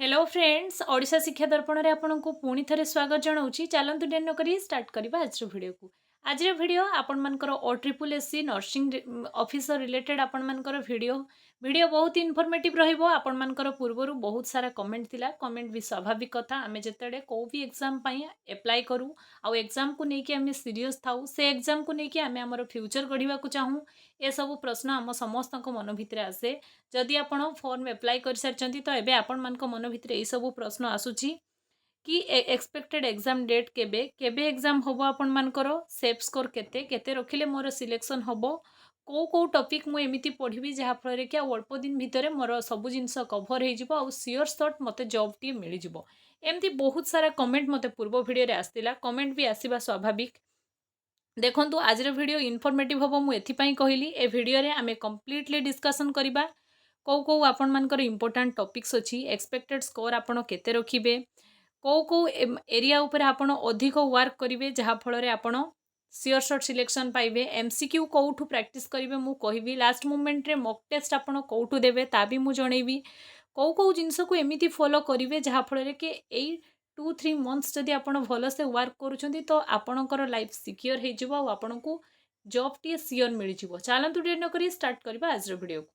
Hello friends Odisha शिक्षा दर्पण रे आपनको पुणी थरे स्वागत जनाऊँगी। चलतु डेरी नक स्टार्ट करवा आज भिडियो को। आज भिडियो आपण मानकर OSSC नर्सिंग ऑफिसर रिलेटेड आपण मानकर वीडियो बहुत इनफॉर्मेटिव रहिबो। आपण मानकर पूर्वर बहुत सारा कमेंट थिला। कमेंट भी स्वाभाविक कथा। आमे जेतेडे को भी एग्जाम पई अप्लाई करू आ एग्जाम को नेकी आमे सीरियस थाउ से एग्जाम को नेकी आमे हमर फ्यूचर गढ़िबा को चाहू ए सब प्रश्न आम समस्त मन भितर आसे। जदि आपण फॉर्म अप्लाई कर सारचंती तो एबे आपण मानक मन भितर ए सब प्रश्न आसुची कि एक्सपेक्टेड एग्जाम डेट केबे केबे एग्जाम होबो आपण मानकर सेफ स्कोर केते केते रखिले मोर सिलेक्शन होबो को टॉपिक मु एमिति पढ़ी जहाँ फल कि अल्प दिन भितर मोर सब जिनस कभर हो आ सियोर सट मत जॉब टी मिल जाव। एमती बहुत सारा कमेंट मते पूर्व वीडियो रे आसतिला। कमेंट भी आसीबा स्वाभाविक। देखंतु आज वीडियो इनफॉर्मेटिव होबो मु एथिपई कहली। ए वीडियो रे आमे कंप्लीटली डिस्कशन करिबा कौ आपण मानकर इंपोर्टेंट टॉपिक्स अच्छी एक्सपेक्टेड स्कोर आपण केते रखिबे कौ एरिया ऊपर आपण अधिक वर्क करिवे जहाँ फल रे आपण सियोर शॉट सिलेक्शन पाइबे। एमसीक्यू कौठू प्रैक्टिस करिवे मु कहबी। लास्ट मोमेंट रे मॉक टेस्ट आपण कौठू देबे ता भी मु जणेबी। कौ जिनस को एमिति फॉलो करिवे जहाँ फल रे के एई 2-3 मंथ्स जदि आपण भल से वर्क करूछंती तो आपणकर लाइफ सिक्योर हे जिवो आ आपणको जॉब टी सियोर मिल जिवो। चलंतु डेरी न करी स्टार्ट करबा आज रो वीडियो।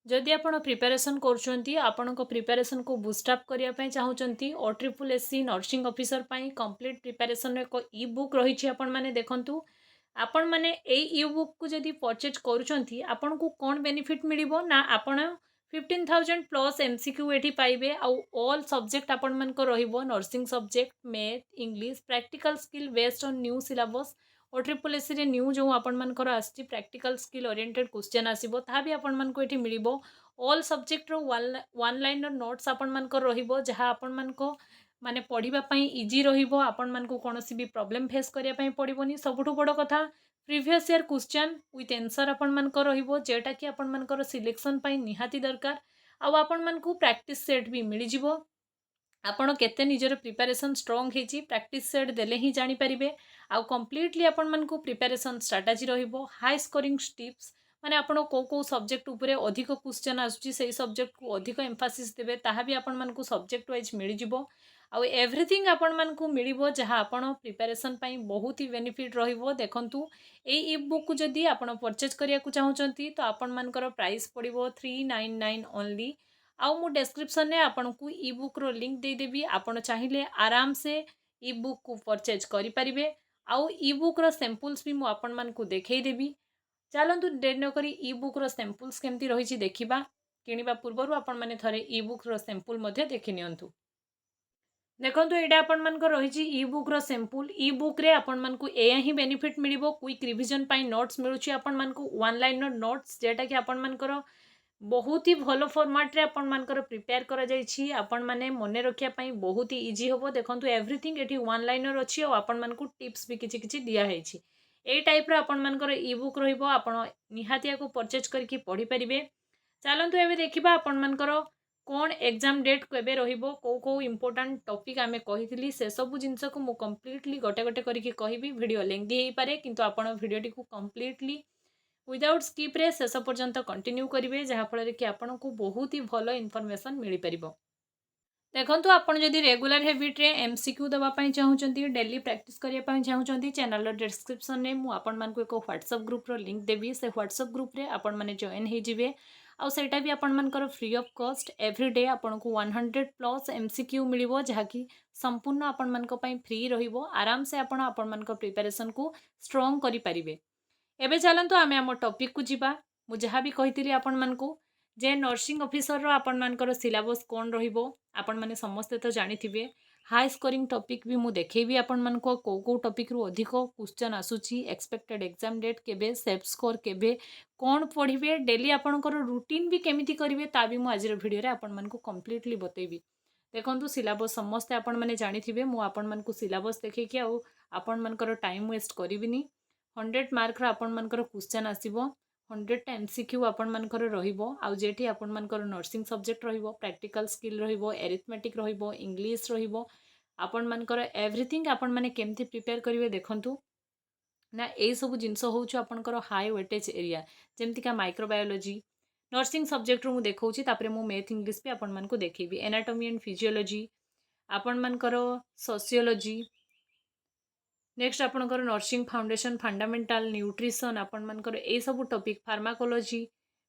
जदि आपण प्रिपरेशन करुँच आपण प्रिपरेशन को बुस्टअप करने चाहूँगी OSSC nursing officer complete preparation एक ई बुक रही आपण मैंने देखूँ। आपण मैंने ई बुक को जदि परचेज करुँच आपण को कौन बेनिफिट मिल ना आपण 15,000 प्लस MCQ ये पाइबे। आउ ऑल सब्जेक्ट आपण मन को रहिबो nursing subject math English practical skill based on new syllabus. OSSC रे न्यू जो आपण मानकर आछि प्रैक्टिकल स्किल ओरिएंटेड क्वेश्चन आसीबो ता भी आपण मन को एठी मिलिबो। ऑल सब्जेक्ट रो वन लाइनर नोट्स आपण मानकर रहिबो जहाँ आपण मन को माने पढ़िबा पई इजी रहिबो। आपण मन को कोनोसी भी प्रॉब्लम फेस करिया पई पड़िबोनी। सबुठु बड़ कथा previous year question with answer आपण मन को रहिबो जेटा कि आपण मानकर सिलेक्शन पई निहाती दरकार। आ आपण मन को प्रैक्टिस सेट भी मिल जिवो। आपण केते निजर प्रिपरेशन स्ट्रांग हेची प्रैक्टिस सेट देले ही जानि परिबे। आउ कंप्लीटली आपण मन को प्रिपरेशन स्ट्रेटजी रहिबो। हाई स्कोरिंग टिप्स माने आपण को सब्जेक्ट उपरे अधिक क्वेश्चन आसुची से सब्जेक्ट को अधिक एम्फासिस देबे ताहा भी आपण मन को सब्जेक्ट वाइज मिल जिवो। आउ एवरीथिंग आपण मन को मिलिबो जहाँ आपण प्रिपरेशन पई बहुत ही बेनिफिट रहिबो। देखंतु ए ई बुक को जदी आपण परचेज करिया को चाहूचंती तो आपण मानकर प्राइस पड़िबो 399 ओनली। आउ मु डिस्क्रिप्शन में आपन को ई बुक रो लिंक दे देबी। आपण चाहिए आराम से ई बुक को परचेज करि परिबे। आउ ई बुक रो सैंपल्स भी मु आपन मन को देखै देबी। चलंतु डेरी न करी ई बुक रो सैंपल्स केमती रहिछि देखिबा। किनिबा पूर्वरु आपण माने थरे ई बुक रो सैंपल मध्ये देखि नियंतु। देखंतु एटा आपण मन को रहिछि ई बुक रो सैंपल। ई बुक रे आपण मन को एया ही बेनिफिट मिलिबो। क्विक रिवीजन पई नोट्स मिलुछि आपण मन को वन लाइनर नोट्स जेटा कि आपण मन को बहुत ही भलो फॉर्मेट रे आपण मानकर प्रिपेयर करा जायछि। आपण माने मने रखिया पई बहुत ही इजी होबो। देखंतु एवरीथिंग एठी वन लाइनर अछि और आपण मान को टिप्स भी किछि किछि दिया हेछि। ए टाइप रो आपण मानकर ई बुक रहिबो। आपण निहातिया को परचेज करके पढ़ी परिबे। चलंतु एबे देखिबा आपण मानकर कौन एग्जाम डेट केबे रहिबो को इंपोर्टेंट टॉपिक आमे कहितली से सब जिंस को मु कंप्लीटली गोटे गोटे करके कहिबी। वीडियो लेंथी हे पारे किंतु आपण वीडियो को कंप्लीटली विदाउट स्किप रे शेष पर्यंत कंटिन्यू करेंगे जहाँ फल कि आपन को बहुत ही भलो इनफॉरमेशन मिल पार। देखो आपड़ जदि रेगुलर हैबिट रे MCQ देवाई चाहूँगी डेली प्रैक्टिस करने चाहूँगी चैनल डिस्क्रिप्शन में मुझे एक व्हाट्सएप ग्रुप रो लिंक देवी। से व्हाट्सएप ग्रुप रे आपण मैंने जॉइन होइजिवे। आउ सेटा भी आपण मानकर फ्री ऑफ कॉस्ट एवरीडे आपन को 100 प्लस MCQ मिलिबो जहाँकि संपूर्ण आपण मानक पई फ्री रहिबो। आराम से आपण मानक प्रिपरेशन को स्ट्रांग करि परिबे। एबे चलंतु आमे आम टॉपिक को जिबा। मु जहाँ भी कहितली आपण मानकु जे नर्सिंग ऑफिसर रो आपण मानकर सिलेबस कोन रहिबो आपण माने समस्त तो जानिथिबे। हाई स्कोरिंग टॉपिक भी मु देखैबी आपण मानको को टॉपिक रु अधिक क्वेश्चन आसुची एक्सपेक्टेड एग्जाम डेट केबे सेफ स्कोर केबे कोन पढ़िबे डेली आपणकर रूटीन भी केमिति करिवे ता भी मु आज वीडियो रे आपण मानको कंप्लीटली बतैबी। देखंतु सिलेबस समस्त आपण माने जानिथिबे। मु आपण मानको सिलेबस देखै कि आपण मानकर टाइम वेस्ट करिविनी। 100 मार्क आपण मानकर क्वेश्चन आसीबो। 100 टा MCQ आपण मानकर रहिबो। आउ जेठी आपण मानकर नर्सिंग सब्जेक्ट रहिबो प्रैक्टिकल स्किल रहिबो एरिथमेटिक रहिबो इंग्लिश रहिबो। आपण मानकर एवरीथिंग आपण माने केमती प्रिपेयर करिवे देखंतु ना ए सब जिंस होउछ आपनकर हाई वेटेज एरिया जेमति का माइक्रोबायोलॉजी नर्सिंग सब्जेक्ट रू देखौछि तापरे मु मैथ इंग्लिश भी आपण मानकु देखैबी एनाटॉमी एंड फिजियोलॉजी आपण मानकर सोशियोलॉजी नेक्स्ट आपणकर नर्सिंग फाउंडेशन फंडामेंटल न्यूट्रिशन आपण मानकर ए सब topic pharmacology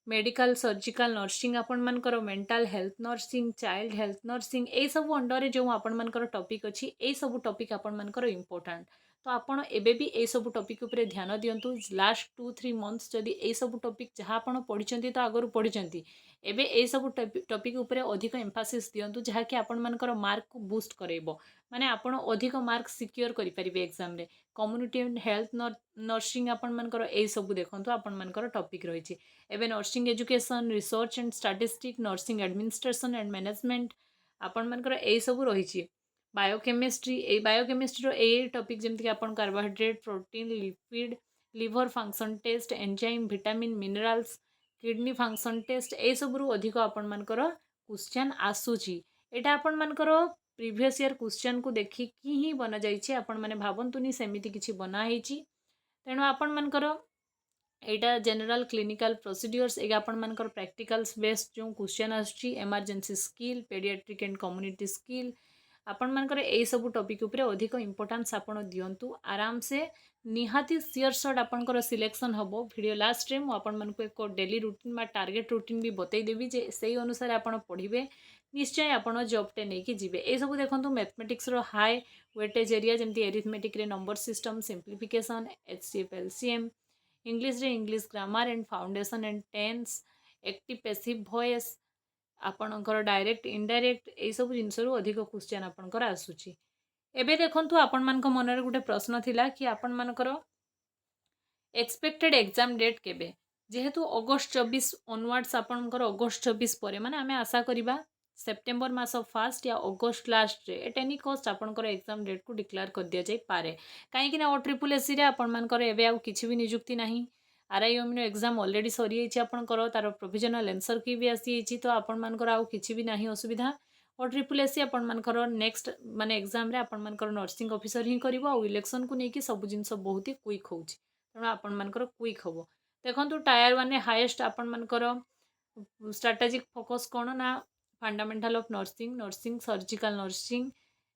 medical surgical nursing आपण मानकर mental health nursing child health nursing ए सब अंडर जो आपण मानकर टॉपिक अछि ए सब टॉपिक आपण मानकर इंपोर्टेंट तो आपण एबे भी ए सब टॉपिक ऊपर ध्यान दियंतु लास्ट 2-3 मंथ्स जदि ए सब टॉपिक जहाँ आपण पढ़िचंती तो आगरु पढ़िचंती एबे ए सब टॉपिक ऊपर अधिक एम्फासिस दियंतु जहाँ कि आपण मानकर मार्क को बूस्ट करेबो माने आपण अधिक मार्क सिक्योर करि परिबे एग्जाम रे कम्युनिटी एंड हेल्थ नर्सिंग आपण मानकर ए सब देखंतु आपण मानकर टॉपिक रहिछि एबे nursing education research and statistic nursing administration and management आपण मानकर ए सब रहिछि बायोकेमिस्ट्री ए बायोकेमिस्ट्री रो ए टॉपिक जेमति आपण carbohydrate protein lipid liver function test enzyme vitamin minerals kidney function test ए सब रु अधिक आपण मानकर क्वेश्चन आसुची एटा आपण मानकर प्रीवियस ईयर क्वेश्चन को देखिकी ही बना जाइए आपण मैंने भावतुनि सेमिति किछि बना होइछि तेणु आपण मानकर एटा जनरल क्लिनिकल प्रोसीड्यूर्स एगा आपण मानकर प्रैक्टिकल्स बेस्ड जो क्वेश्चन आसुची emergency skill paediatric and community skill आपण मानकर ए सब टॉपिक ऊपर अधिक इंपोर्टेंस आपण दियंतु आराम से निहाती सियर शॉट आपनकर सिलेक्शन हबो वीडियो लास्ट रे मु आपण मानक एक डेली रूटीन मा टार्गेट रूटीन भी बतई देबी जे सेही अनुसार आपण पढ़िबे निश्चय आपण जॉबटे नहीं कि जीवे ए सब देखंतु मैथमेटिक्स रो हाई वेटेज एरिया जेमती एरिथमेटिक रे number system simplification HCF LCM English रे English grammar and foundation and tense active passive voice आपणकर डायरेक्ट इनडायरेक्ट ए सब जिनस अधिक क्वेश्चन आपणकर आसुची एबे देखंतु आपण मानक मनरे गुटे प्रश्न थिला कि आपण मानकर एक्सपेक्टेड एग्जाम डेट केबे जेहेतु अगस्त 24 ऑनवर्ड्स आपणकर अगस्त 24 परे माने आमे आशा करिबा सेप्टेम्बर मास फास्ट या अगस्त लास्ट रे एट एनी कॉस्ट आपणकर एग्जाम डेट को डिक्लेयर कर दिया जाई पारे काहेकि ना OSSC रे आपण मानकर एबे आ किछि भी नियुक्ति नाही RIM नो एग्जाम ऑलरेडी सरी जाइछि आपणकर तार प्रोविजनल आंसर की भी आसी जाइछि तो आपण मानकर आ किछि भी नाही असुविधा OSSC आपण मानकर नेक्स्ट माने एग्जाम रे आपण मानकर नर्सिंग ऑफिसर ही करिवो आ इलेक्शन को नेकी सब जिंस बहुत ही क्विक होउछि तेणु आपण मानकर क्विक हबो देखंतु टायर 1 हाईएस्ट आपण मानकर स्ट्रेटेजिक फोकस कोन ना fundamental of nursing nursing surgical nursing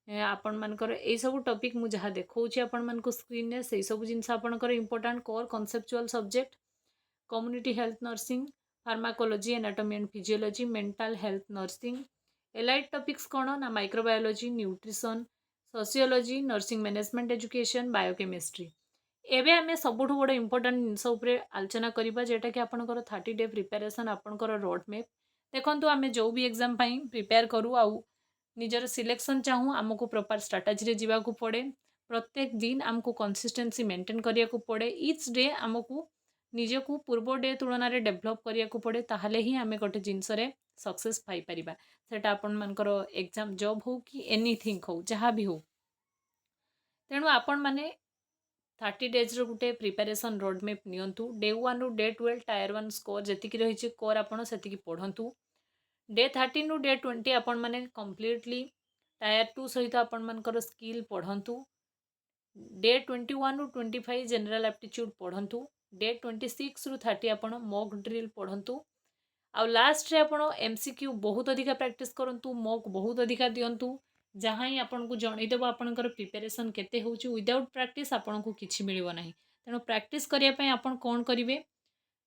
आपण मानकर ए सब टॉपिक मु जहा देखौछि आपण मानको स्क्रीन रे सेही सब जिंस आपणकर important core conceptual subject community health nursing pharmacology anatomy and physiology mental health nursing allied topics कोन ना microbiology nutrition sociology nursing management education biochemistry एबे आमे सबुठ बड़ इंपोर्टेंट जिनस उपरे आलोचना करिबा जेटा कि आपणकर 30 डे प्रिपरेशन आपणकर रोड मैप देखंतु आमे जो भी एग्जाम पई प्रिपेयर करू आउ निजर सिलेक्शन चाहूँ आमको प्रॉपर स्ट्रैटेजी रे जीवा को पड़े प्रत्येक दिन आमको कंसिस्टेंसी मेंटेन करिया को पड़े ईच डे आमको निजको पूर्व डे तुलन में डेभलप करिया को पड़े ताहले ही आमे गोटे जिनस रे सक्सेस पाई परिबा सेटा आपण मानकर एग्जाम जॉब हो कि एनीथिंग हो जहाँ भी हो तेणु आपण माने 30 डेज रो गुटे प्रिपरेशन रोड मैप नियंतु डे 1 रु डे 12 टायर 1 स्कोर जेतिकी रहिछि कोर आपण सेतिकी पढंतु डे 13 रु डे 20 आपण माने कंप्लीटली टायर 2 सहित आपण मानकर स्किल पढंतु डे 21 रु 25 जनरल एप्टीट्यूड पढंतु डे 26 रु 30 आपण मॉक ड्रिल पढंतु आ लास्ट रे आपण एमसीक्यू बहुत अधिका प्रैक्टिस करंतु मॉक बहुत अधिका दियंतु जहाँ ही आपन को जनईदेव आपणकर प्रिपेरेसन केते होउची विदाउट प्रैक्टिस आपन को किछि मिलिबो नाही तेणु प्रैक्टिस करिया पय आपन कोन करिवे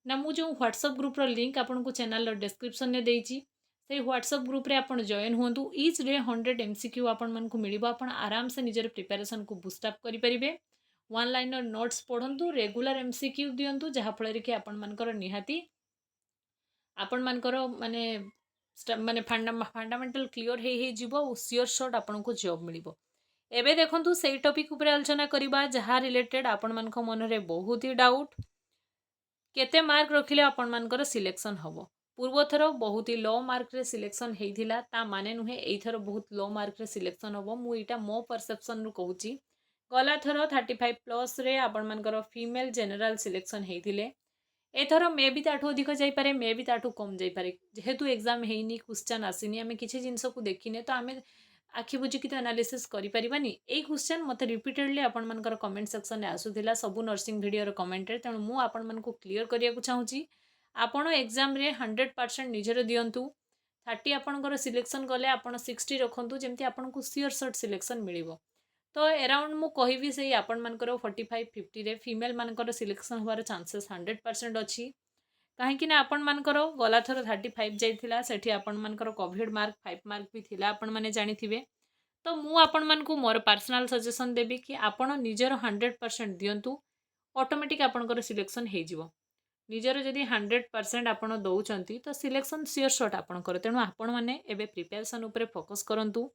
ना मु जो व्हाट्सएप ग्रुप रो लिंक आपन को चैनल रो डिस्क्रिप्शन ने देइची से व्हाट्सएप ग्रुप रे आपन जॉइन होंतु ईच डे 100 एमसीक्यू आपन मन को मिलिबो आपन आराम से निजर प्रिपेरेसन को बूस्ट अप करि परिबे वन लाइनर नोट्स पढंतु रेगुलर एमसीक्यू दियंतु जहाँ फल रे कि आपन मनकर निहाती आपण मानकर माने माने फंडामेंटल क्लियर हे जीवो सियोर शॉट आपन को जॉब मिलिबो एबे देखंतु सेही टॉपिक ऊपर आलोचना करिबा जहाँ रिलेटेड आपण मानक मन रे बहुत ही डाउट केते मार्क रखिले आपण मानकर सिलेक्शन हबो पूर्व थर बहुत ही लो मार्क रे सिलेक्शन हेइथिला ता माने नुहे एई थर बहुत लो मार्क रे सिलेक्शन हबो मु इटा मो परसेप्शन रु कहूची गला थर 35 प्लस रे आपण मानकर फीमेल जनरल सिलेक्शन हेइथिले एथर मे भी ताठू अधिक जाइपारे मे भी ताठू कम जाइपारे जेहेतु एग्जाम हेनी क्वेश्चन आसीनी आमे किछि जिंस को देखिने तो आमे आखि बुझिकी तो एनालिसिस करि परिबानी एई क्वेश्चन मते रिपीटेडली आपण मानकर कमेंट सेक्शन रे आसुथिला सबु नर्सिंग वीडियो रो कमेंट रे तेणु मु आपण मन को क्लियर करिया को चाहूची आपण एग्जाम रे 100% निजर दियंतु 30 आपणकर सिलेक्शन कले आपण 60 रखंतु जेमती आपनको सियोर शॉट सिलेक्शन मिलिबो। तो अराउंड मु कहबी से आपण मानकर 45-50 रे फीमेल मानकर सिलेक्शन होबार चांसेस 100% अछि। कहीं ना आपण मानकर गला थर 35 जाइथिला सेठी आपण मानकर कोविड मार्क 5 मार्क भी थिला आपण माने जानिथिबे। तो मु आपण मानकु मोर पर्सनल सजेशन देबी कि आपण निजर 100% दियंतु ऑटोमेटिक आपणकर सिलेक्शन हो जिवो। निजर जदि 100% आपण दौचंती तो सिलेक्शन सियोर शॉट आपणकर। तेणु आपण माने एबे प्रिपरेशन उपरे फोकस करंतु।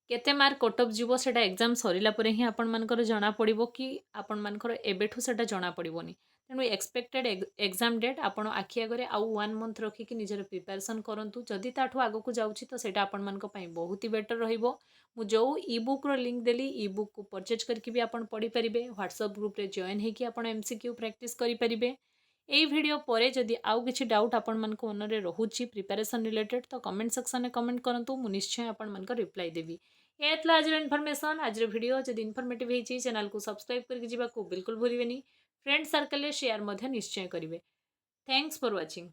केते मार्क कट ऑफ जीवो सेटा एग्जाम सरिला परे ही आपण मानकर जना पड़िबो कि आपण मानकर एबेठु सेटा जना पड़िबोनी। तेणु एक्सपेक्टेड एग्जाम डेट आपण आखि आगरे आउ 1 मंथ रखिकी निजर प्रिपरेशन करंतु। जदि ताठु आगकु जाउची तो सेटा आपण मानक पई बहुत ही बेटर रहिबो। मु जो ई बुक रो लिंक देली ई बुक को परचेज करके भी आपण पढ़ी परिबे। व्हाट्सएप ग्रुप रे जॉइन हेकी आपण एमसीक्यू प्रैक्टिस करि परिबे। एई वीडियो परे जदि आउ किछि डाउट आपण मानक मनरे रहुची प्रिपरेशन रिलेटेड तो कमेंट सेक्शन में कमेंट करंतु। मु निश्चय आपण मानक रिप्लाई देबी। ये एतला आज इनफॉरमेशन आज वीडियो जदि इनफॉर्मेटिव हेची चैनल को सब्सक्राइब करके जीवा को बिल्कुल भूलिबेनी। फ्रेंड सर्कल रे शेयर मध्य निश्चय करिवे। Thanks for watching.